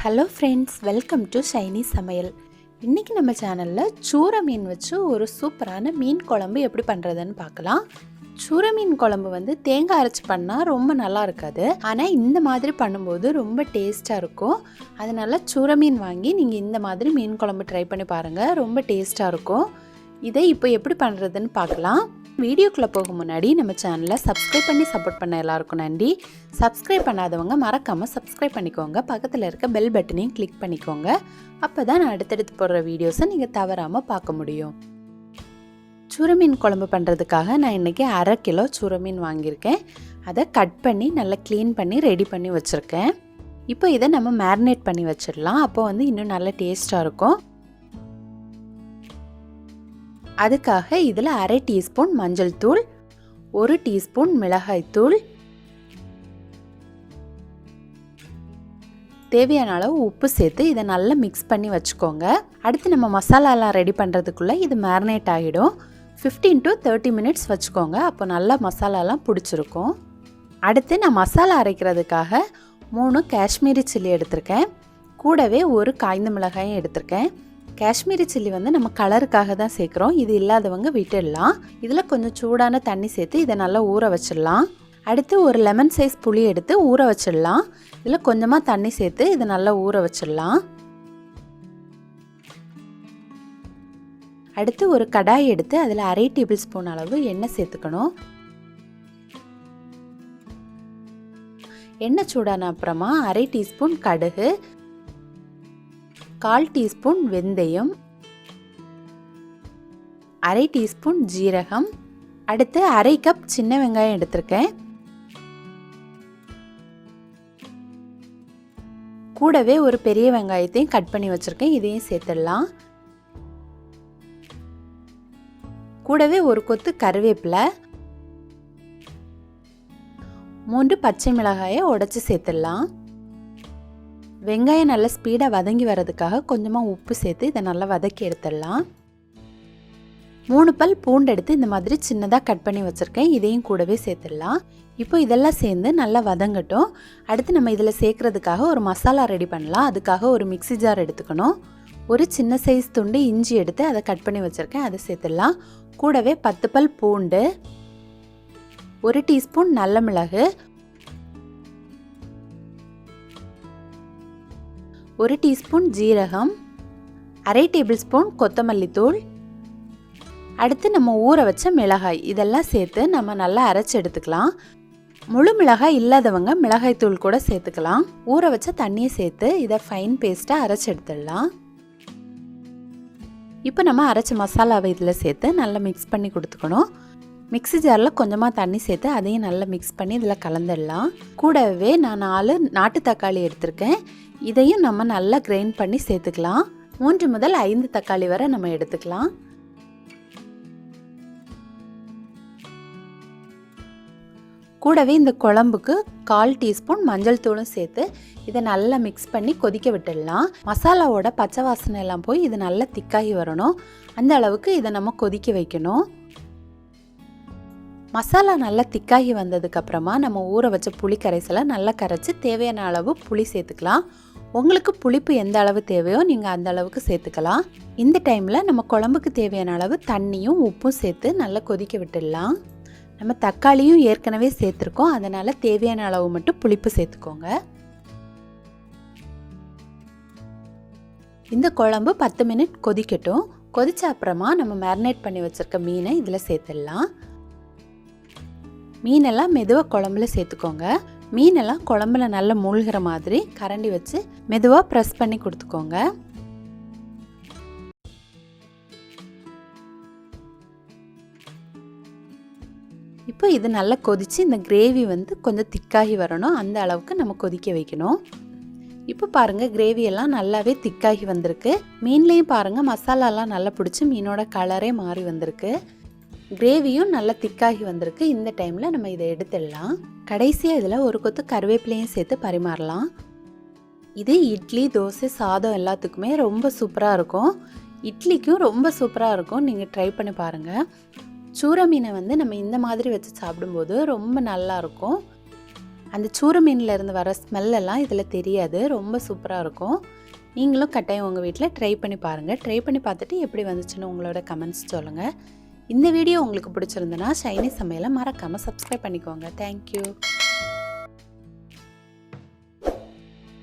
Hello friends, welcome to Shiny சமையல். இன்றைக்கி நம்ம சேனலில் சூர மீன் வச்சு ஒரு சூப்பரான மீன் குழம்பு எப்படி பண்ணுறதுன்னு பார்க்கலாம். சூர மீன் குழம்பு வந்து தேங்காய் அரைச்சி பண்ணால் ரொம்ப நல்லா இருக்காது, ஆனால் இந்த மாதிரி பண்ணும்போது ரொம்ப டேஸ்ட்டாக இருக்கும். அதனால் சூர மீன் வாங்கி நீங்கள் இந்த மாதிரி மீன் குழம்பு ட்ரை பண்ணி பாருங்கள், ரொம்ப டேஸ்ட்டாக இருக்கும். இதை இப்போ எப்படி பண்ணுறதுன்னு பார்க்கலாம். வீடியோக்குள்ளே போக முன்னாடி நம்ம சேனலை சப்ஸ்கிரைப் பண்ணி சப்போர்ட் பண்ண எல்லாருக்கும் நன்றி. சப்ஸ்கிரைப் பண்ணாதவங்க மறக்காமல் சப்ஸ்கிரைப் பண்ணிக்கோங்க. பக்கத்தில் இருக்க பெல் பட்டனையும் கிளிக் பண்ணிக்கோங்க. அப்போ தான் நான் அடுத்தடுத்து போடுற வீடியோஸை நீங்கள் தவறாமல் பார்க்க முடியும். சூர மீன் குழம்பு பண்ணுறதுக்காக நான் இன்றைக்கி 1/2 கிலோ சூர மீன் வாங்கியிருக்கேன். அதை கட் பண்ணி நல்லா க்ளீன் பண்ணி ரெடி பண்ணி வச்சுருக்கேன். இப்போ இதை நம்ம மேரினேட் பண்ணி வச்சிடலாம். அப்போ வந்து இன்னும் நல்ல டேஸ்ட்டாக இருக்கும். அதுக்காக இதில் 1/2 டீஸ்பூன் மஞ்சள் தூள், 1 டீஸ்பூன் மிளகாய் தூள், தேவையான அளவு உப்பு சேர்த்து இதை நல்லா மிக்ஸ் பண்ணி வச்சுக்கோங்க. அடுத்து நம்ம மசாலாலாம் ரெடி பண்ணுறதுக்குள்ளே இது மேரினேட் ஆகிடும். 15 to 30 மினிட்ஸ் வச்சுக்கோங்க, அப்போ நல்லா மசாலாலாம் பிடிச்சிருக்கும். அடுத்து நான் மசாலா அரைக்கிறதுக்காக 3 காஷ்மீரி சில்லி எடுத்திருக்கேன். கூடவே 1 காய்ந்த மிளகாயும் எடுத்திருக்கேன். காஷ்மீரி சில்லி வந்து நம்ம கலருக்காக தான் சேர்க்குறோம், இது இல்லாதவங்க விட்டுடலாம். இதில் கொஞ்சம் சூடான தண்ணி சேர்த்து இதை நல்லா ஊற வச்சிடலாம். அடுத்து ஒரு லெமன் சைஸ் புளி எடுத்து ஊற வச்சிடலாம். இதில் கொஞ்சமாக தண்ணி சேர்த்து இதை நல்லா ஊற வச்சிடலாம். அடுத்து ஒரு கடாய் எடுத்து அதில் 1/2 டேபிள் ஸ்பூன் அளவு எண்ணெய் சேர்த்துக்கணும். எண்ணெய் சூடான அப்புறமா 1/2 டீஸ்பூன் கடுகு, 1/4 டீஸ்பூன் வெந்தயம், 1/2 டீஸ்பூன் ஜீரகம், அடுத்து 1/2 கப் சின்ன வெங்காயம் எடுத்திருக்கேன். கூடவே ஒரு பெரிய வெங்காயத்தையும் கட் பண்ணி வச்சுருக்கேன், இதையும் சேர்த்துடலாம். கூடவே ஒரு கொத்து கருவேப்பிலை, 3 பச்சை மிளகாயை உடைச்சி சேர்த்துடலாம். வெங்காயம் நல்லா ஸ்பீடாக வதங்கி வரதுக்காக கொஞ்சமாக உப்பு சேர்த்து இதை நல்லா வதக்கி எடுத்துடலாம். 3 பல் பூண்டு எடுத்து இந்த மாதிரி சின்னதாக கட் பண்ணி வச்சுருக்கேன், இதையும் கூடவே சேர்த்துடலாம். இப்போ இதெல்லாம் சேர்ந்து நல்லா வதங்கட்டும். அடுத்து நம்ம இதில் சேர்க்குறதுக்காக ஒரு மசாலா ரெடி பண்ணலாம். அதுக்காக ஒரு மிக்ஸி ஜார் எடுத்துக்கணும். ஒரு சின்ன சைஸ் துண்டு இஞ்சி எடுத்து அதை கட் பண்ணி வச்சுருக்கேன், அதை சேர்த்துடலாம். கூடவே 10 பல் பூண்டு, 1 டீஸ்பூன் நல்ல மிளகு, 1 டீஸ்பூன் ஜீரகம், 1/2 டேபிள் ஸ்பூன் கொத்தமல்லி தூள், அடுத்து நம்ம ஊற வச்ச மிளகாய், இதெல்லாம் சேர்த்து நம்ம நல்லா அரைச்சி எடுத்துக்கலாம். முழு மிளகாய் இல்லாதவங்க மிளகாய் தூள் கூட சேர்த்துக்கலாம். ஊற வச்ச தண்ணியை சேர்த்து இதை ஃபைன் பேஸ்ட்டாக அரைச்சி எடுத்துடலாம். இப்போ நம்ம அரைச்ச மசாலாவை இதில் சேர்த்து நல்லா மிக்ஸ் பண்ணி கொடுத்துக்கணும். மிக்ஸி ஜாரில் கொஞ்சமாக தண்ணி சேர்த்து அதையும் நல்லா மிக்ஸ் பண்ணி இதில் கலந்துடலாம். கூடவே நான் 4 நாட்டு தக்காளி எடுத்திருக்கேன், இதையும் நம்ம நல்லா கிரைண்ட் பண்ணி சேர்த்துக்கலாம். 3 முதல் 5 தக்காளி வரை நம்ம எடுத்துக்கலாம். கூடவே இந்த குழம்புக்கு 1/4 டீஸ்பூன் மஞ்சள் தூளும் சேர்த்து இதை நல்லா மிக்ஸ் பண்ணி கொதிக்க விட்டுடலாம். மசாலாவோட பச்சை வாசனை எல்லாம் போய் இது நல்லா திக்காகி வரணும், அந்த அளவுக்கு இதை நம்ம கொதிக்க வைக்கணும். மசாலா நல்லா திக்காகி வந்ததுக்கப்புறமா நம்ம ஊற வச்ச புளி கரைசலை நல்லா கரைச்சி தேவையான அளவு புளி சேர்த்துக்கலாம். உங்களுக்கு புளிப்பு எந்த அளவு தேவையோ நீங்கள் அந்த அளவுக்கு சேர்த்துக்கலாம். இந்த டைமில் நம்ம குழம்புக்கு தேவையான அளவு தண்ணியும் உப்பும் சேர்த்து நல்லா கொதிக்க விட்டுடலாம். நம்ம தக்காளியும் ஏற்கனவே சேர்த்துருக்கோம், அதனால் தேவையான அளவு மட்டும் புளிப்பு சேர்த்துக்கோங்க. இந்த குழம்பு 10 மினிட் கொதிக்கட்டும். கொதிச்ச அப்புறமா நம்ம மேரினேட் பண்ணி வச்சுருக்க மீனை இதில் சேர்த்துடலாம். மீனெல்லாம் மெதுவாக குழம்புல சேர்த்துக்கோங்க. மீனெல்லாம் குழம்புல நல்லா மூழ்கிற மாதிரி கரண்டி வச்சு மெதுவாக ப்ரெஸ் பண்ணி கொடுத்துக்கோங்க. இப்போ இது நல்லா கொதித்து இந்த கிரேவி வந்து கொஞ்சம் திக்காகி வரணும், அந்த அளவுக்கு நம்ம கொதிக்க வைக்கணும். இப்போ பாருங்கள், கிரேவியெல்லாம் நல்லாவே திக்காகி வந்திருக்கு. மீன்லேயும் பாருங்கள் மசாலாலாம் நல்லா பிடிச்சி மீனோட கலரே மாறி வந்திருக்கு. கிரேவியும் நல்லா திக்காகி வந்திருக்கு. இந்த டைமில் நம்ம இதை எடுத்துடலாம். கடைசியாக இதில் ஒரு கொத்து கருவேப்பிலையும் சேர்த்து பரிமாறலாம். இது இட்லி, தோசை, சாதம் எல்லாத்துக்குமே ரொம்ப சூப்பராக இருக்கும். இட்லிக்கும் ரொம்ப சூப்பராக இருக்கும், நீங்கள் ட்ரை பண்ணி பாருங்கள். சூர மீனை வந்து நம்ம இந்த மாதிரி வச்சு சாப்பிடும்போது ரொம்ப நல்லாயிருக்கும். அந்த சூர மீனில் இருந்து வர ஸ்மெல்லெல்லாம் இதில் தெரியாது. ரொம்ப சூப்பராக இருக்கும். நீங்களும் கட்டாயம் உங்கள் வீட்டில் ட்ரை பண்ணி பாருங்கள். ட்ரை பண்ணி பார்த்துட்டு எப்படி வந்துச்சுன்னு உங்களோட கமெண்ட்ஸ் சொல்லுங்கள். இந்த வீடியோ உங்களுக்கு பிடிச்சிருந்துன்னா ஷைனி சமையலை மறக்காமல் சப்ஸ்கிரைப் பண்ணிக்கோங்க. தேங்க்யூ.